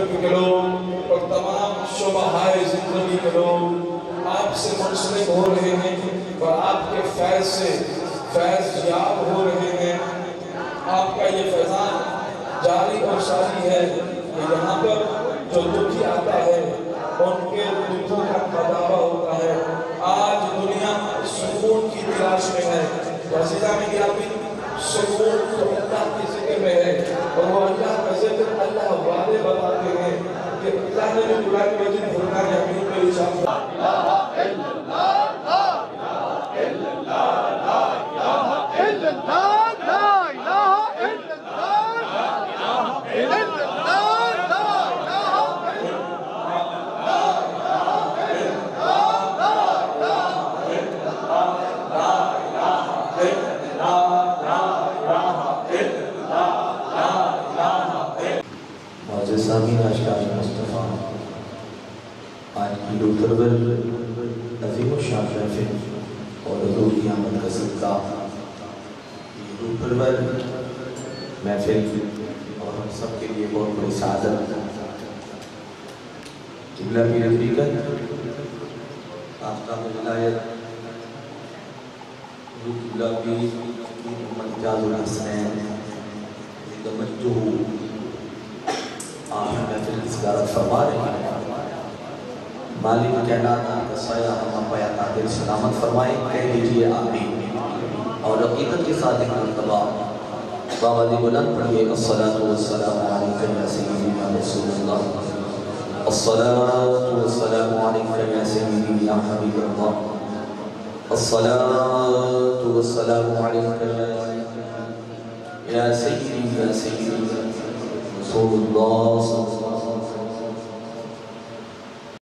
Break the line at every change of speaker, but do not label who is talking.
ملک کے لوگ اور تمام شعبۂ زندگی کے لوگ آپ سے منسلک ہو رہے ہیں اور آپ کے فیض سے فیض یاب ہو رہے ہیں۔ آپ کا یہ فیضان جاری اور ساری ہے کہ یہاں پر جو دکھی آتا ہے ان کے دکھوں کا مداوع ہوتا ہے۔ آج دنیا سکون کی تلاش میں ہے، عزیزان گرامی سکون تو اللہ کی ذکر میں ہے، اور وہ اللہ کا ذکر اللہ والے بتاتے ہیں کہ اللہ نے بھی قرآن مجید فرقان حمید میں ارشاد
آج کی لوتربر عظیم الشان محفل اور حضور کی آمد کا صدقہ یہ لوتربر محفل اور ہم سب کے لیے بہت بڑی سعادت قبلہ کی رفیقت آفتاب ولایت حضور قبلہ کی محمد اجازالحسن توجہ آخر محفل صدارت فرما رہے ہیں۔ مالک کائنات کا سایہ ہم پایا قادر سلامت فرمائے، کہہ دیجئے آمین، اور عقیدت کے ساتھ ایک مرتبہ باوادی بلند پڑھئے الصلاة والسلام علیکم یا سیدی یا رسول اللہ، الصلاة والسلام علیکم یا سیدی یا حبیب اللہ، الصلاة والسلام علیکم یا سیدی رسول اللہ صلی اللہ